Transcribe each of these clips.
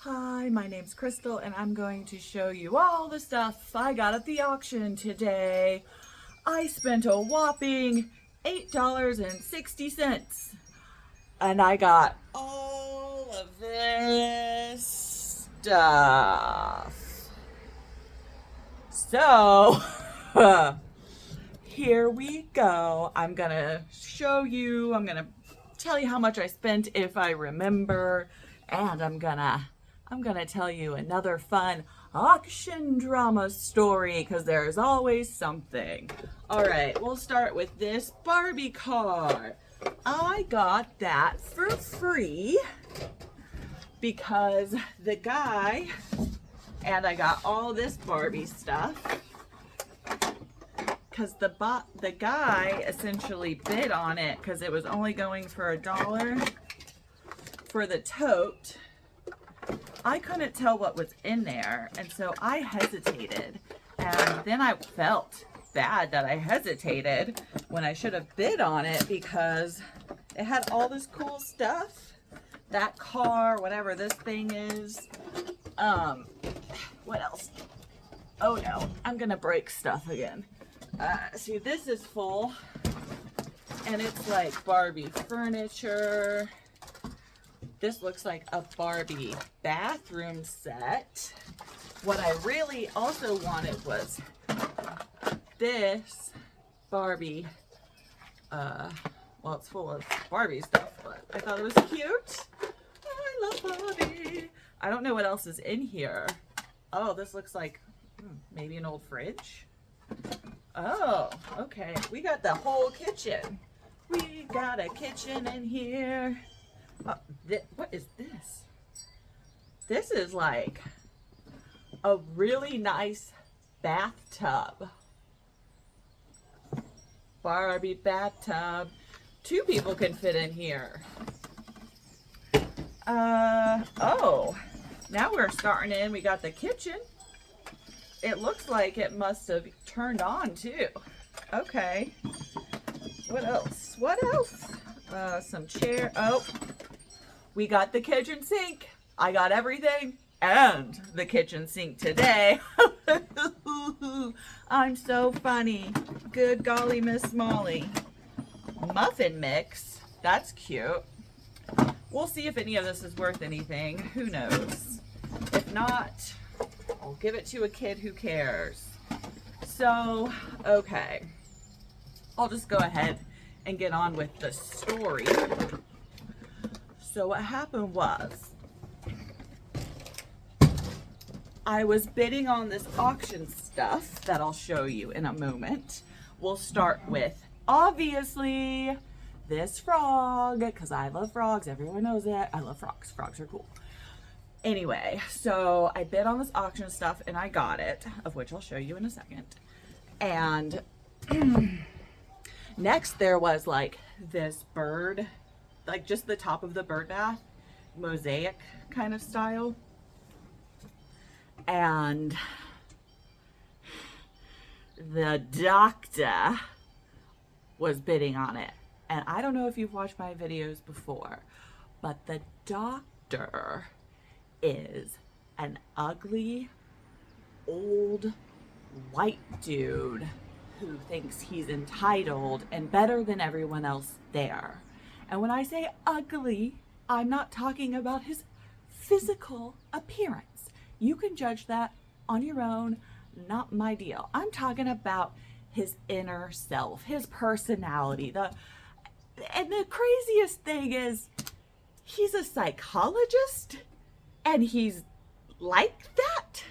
Hi, my name's Crystal and I'm going to show you all the stuff I got at the auction today. I spent a whopping $8.60 and I got all of this stuff. So, here we go. I'm gonna show you, I'm gonna tell you how much I spent if I remember, and I'm gonna tell you another fun auction drama story because there's always something. All right, we'll start with this Barbie car. I got that for free because the guy, and I got all this Barbie stuff because the guy essentially bid on it because it was only going for $1 for the tote. I couldn't tell what was in there, and so I hesitated, and then I felt bad that I hesitated when I should have bid on it because it had all this cool stuff. That car, whatever this thing is. What else? Oh no, I'm gonna break stuff again. See, this is full, and it's like Barbie furniture. This looks like a Barbie bathroom set. What I really also wanted was this Barbie, well, it's full of Barbie stuff, but I thought it was cute. I love Barbie. I don't know what else is in here. Oh, this looks like maybe an old fridge. Oh, okay. We got the whole kitchen. We got a kitchen in here. What is this? This is like a really nice bathtub. Barbie bathtub. 2 people can fit in here. Oh, now we're starting in. We got the kitchen. It looks like it must have turned on too. Okay. What else? What else? Some chair. Oh, we got the kitchen sink. I got everything and the kitchen sink today. I'm so funny. Good golly, Miss Molly. Muffin mix. That's cute. We'll see if any of this is worth anything. Who knows? If not, I'll give it to a kid who cares. So, okay. I'll just go ahead and get on with the story. So what happened was, I was bidding on this auction stuff that I'll show you in a moment. We'll start with, obviously, this frog, because I love frogs. Everyone knows it. I love frogs. Frogs are cool. Anyway, so I bid on this auction stuff and I got it, of which I'll show you in a second. And next there was like this bird, like just the top of the bird bath, mosaic kind of style. And the doctor was bidding on it. And I don't know if you've watched my videos before, but the doctor is an ugly old white dude who thinks he's entitled and better than everyone else there. And when I say ugly, I'm not talking about his physical appearance. You can judge that on your own, not my deal. I'm talking about his inner self, his personality. And the craziest thing is, he's a psychologist and he's like that.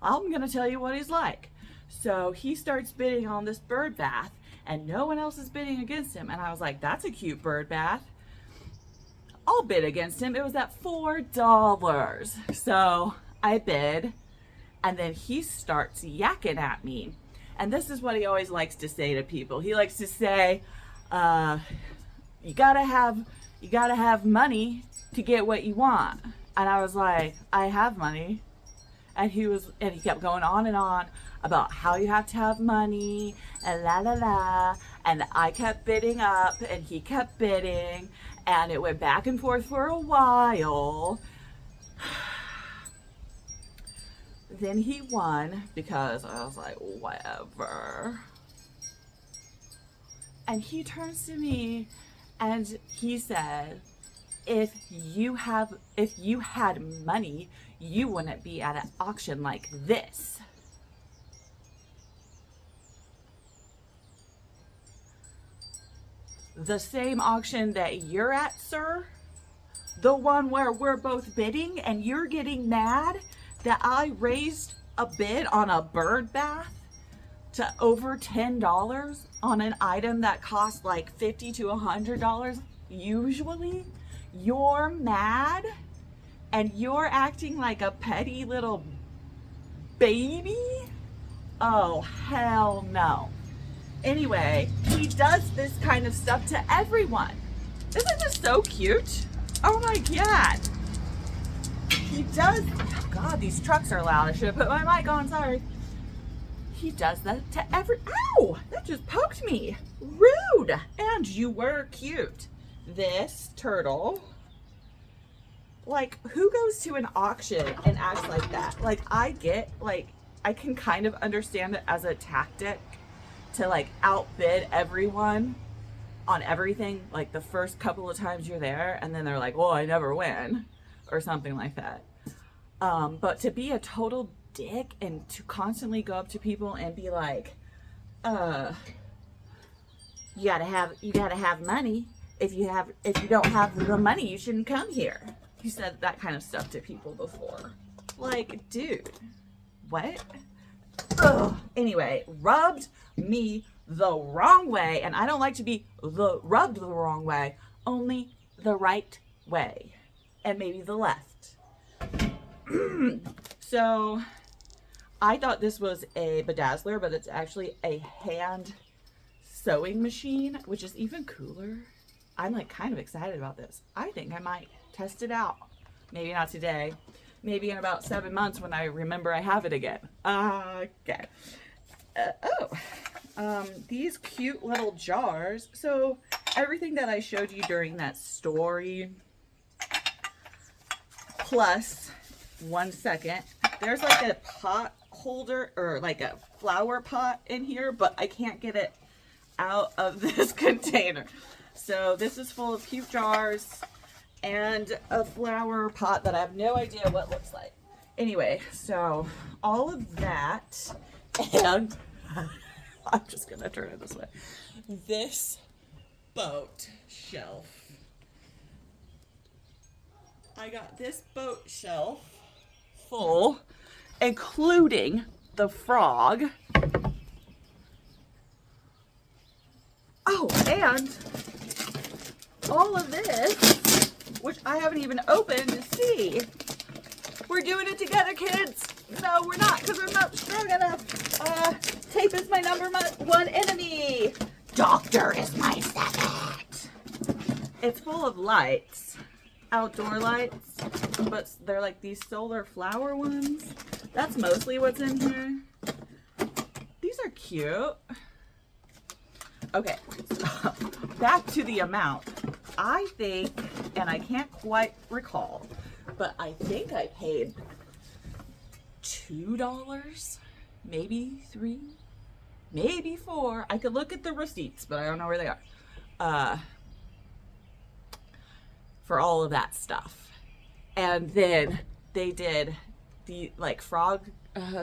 I'm gonna tell you what he's like. So he starts bidding on this bird bath and no one else is bidding against him. And I was like, that's a cute bird bath. I'll bid against him. It was at $4. So I bid, and then he starts yakking at me. And this is what he always likes to say to people. He likes to say, you gotta have money to get what you want. And I was like, I have money. And he kept going on and on about how you have to have money and la la la. And I kept bidding up and he kept bidding, and it went back and forth for a while. then he won because I was like, whatever. And he turns to me and he said, if you had money, you wouldn't be at an auction like this. The same auction that you're at, sir? The one where we're both bidding and you're getting mad that I raised a bid on a bird bath to over $10 on an item that costs like $50 to $100 usually? You're mad and you're acting like a petty little baby? Oh, hell no. Anyway, he does this kind of stuff to everyone. Isn't this so cute? Oh my God. He does, oh God, these trucks are loud. I should have put my mic on, sorry. He does that to ow, that just poked me. Rude. And you were cute. This turtle, like, who goes to an auction and acts like that? Like, I can kind of understand it as a tactic to like outbid everyone on everything, like the first couple of times you're there, and then they're like, well, I never win, or something like that. But to be a total dick and to constantly go up to people and be like, you gotta have money. If you don't have the money, you shouldn't come here. He said that kind of stuff to people before. Like, dude, what? Ugh. Anyway, rubbed me the wrong way, and I don't like to be rubbed the wrong way, only the right way, and maybe the left. So I thought this was a bedazzler, but it's actually a hand sewing machine, which is even cooler. I'm like kind of excited about this. I think I might test it out. Maybe not today. Maybe in about 7 months when I remember I have it again. Okay. These cute little jars. So everything that I showed you during that story, plus 1 second, there's like a pot holder or like a flower pot in here, but I can't get it out of this container. So this is full of cute jars and a flower pot that I have no idea what looks like. Anyway, so all of that, and I'm just gonna turn it this way. This boat shelf. I got this boat shelf full, including the frog. Oh, and all of this, which I haven't even opened to see. We're doing it together, kids. No, we're not, because I'm not strong enough. Tape is my number one enemy. Doctor is my second. It's full of lights, outdoor lights, but they're like these solar flower ones. That's mostly what's in here. These are cute. Okay, so back to the amount. I think, and I can't quite recall, but I think I paid $2, maybe $3, maybe $4. I could look at the receipts, but I don't know where they are. For all of that stuff. And then they did the like frog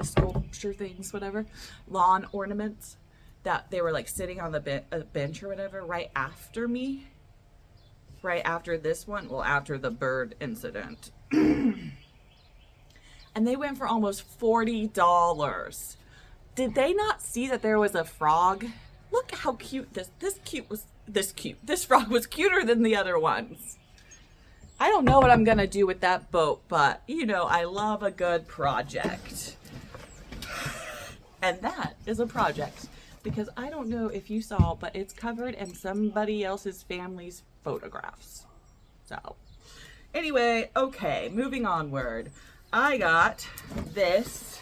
sculpture things, whatever, lawn ornaments that they were like sitting on the bench or whatever right after me. Right after this one, well, after the bird incident. And they went for almost $40. Did they not see that there was a frog? Look how cute this frog was cuter than the other ones. I don't know what I'm gonna do with that boat, but you know, I love a good project. And that is a project, because I don't know if you saw, but it's covered in somebody else's family's photographs. So anyway, okay, moving onward. I got this.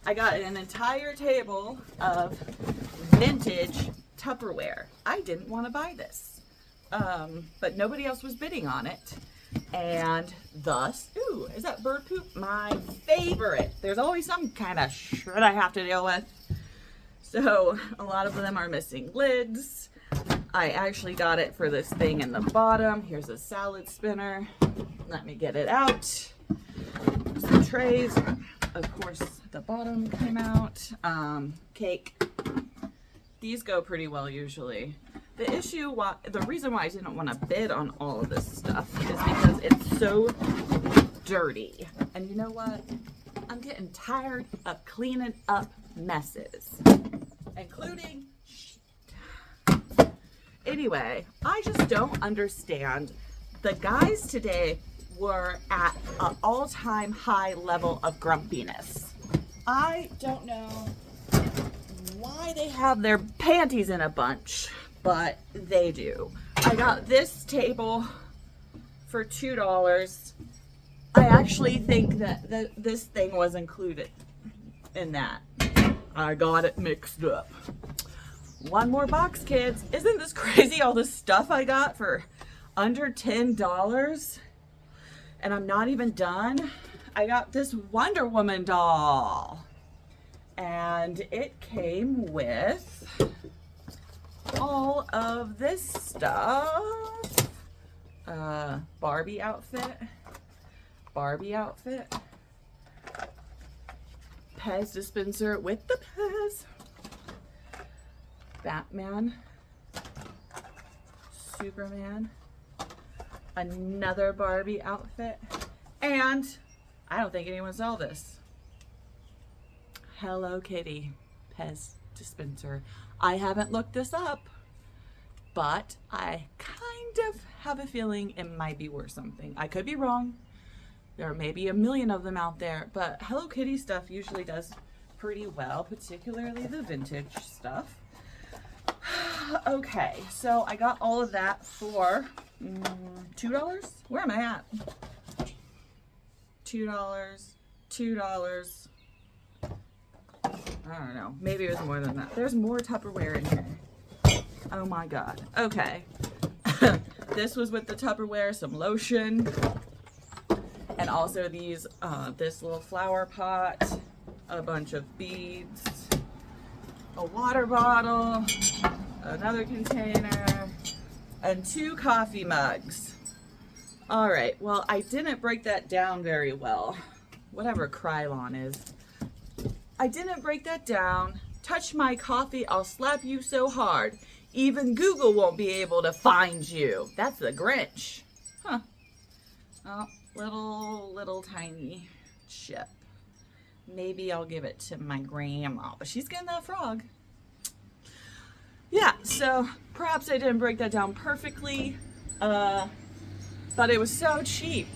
I got an entire table of vintage Tupperware. I didn't want to buy this, but nobody else was bidding on it. And thus, ooh, is that bird poop? My favorite. There's always some kind of shit I have to deal with. So a lot of them are missing lids. I actually got it for this thing in the bottom. Here's a salad spinner. Let me get it out. Some trays. Of course, the bottom came out. Cake. These go pretty well usually. The reason why I didn't want to bid on all of this stuff is because it's so dirty. And you know what? I'm getting tired of cleaning up messes, including shit. Anyway, I just don't understand. The guys today were at an all-time high level of grumpiness. I don't know why they have their panties in a bunch, but they do. I got this table for $2. I actually think that this thing was included in that. I got it mixed up. One more box, kids. Isn't this crazy, all the stuff I got for under $10? And I'm not even done. I got this Wonder Woman doll. And it came with all of this stuff. Barbie outfit. Pez dispenser with the Pez. Batman. Superman. Another Barbie outfit. And I don't think anyone saw this. Hello Kitty Pez dispenser. I haven't looked this up, but I kind of have a feeling it might be worth something. I could be wrong. There may be a million of them out there, but Hello Kitty stuff usually does pretty well, particularly the vintage stuff. Okay, so I got all of that for $2. Where am I at? $2. I don't know. Maybe it was more than that. There's more Tupperware in here. Oh my God. Okay. This was with the Tupperware, some lotion, and also these, this little flower pot, a bunch of beads, a water bottle, another container, and 2 coffee mugs. All right. Well, I didn't break that down very well. Whatever Krylon is. I didn't break that down. Touch my coffee, I'll slap you so hard. Even Google won't be able to find you. That's the Grinch. Huh. Oh, little tiny chip. Maybe I'll give it to my grandma, but she's getting that frog. Yeah, so perhaps I didn't break that down perfectly, but it was so cheap.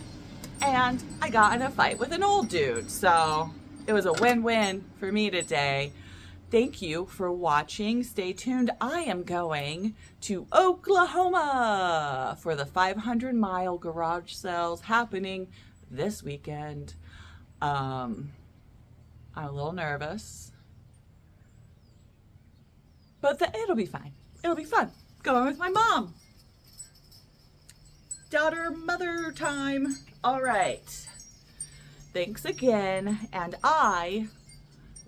And I got in a fight with an old dude, so it was a win-win for me today. Thank you for watching. Stay tuned. I am going to Oklahoma for the 500-mile garage sales happening this weekend. I'm a little nervous, but it'll be fine. It'll be fun. Going with my mom. Daughter-mother time. All right. Thanks again, and I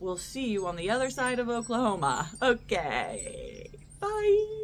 will see you on the other side of Oklahoma. Okay, bye.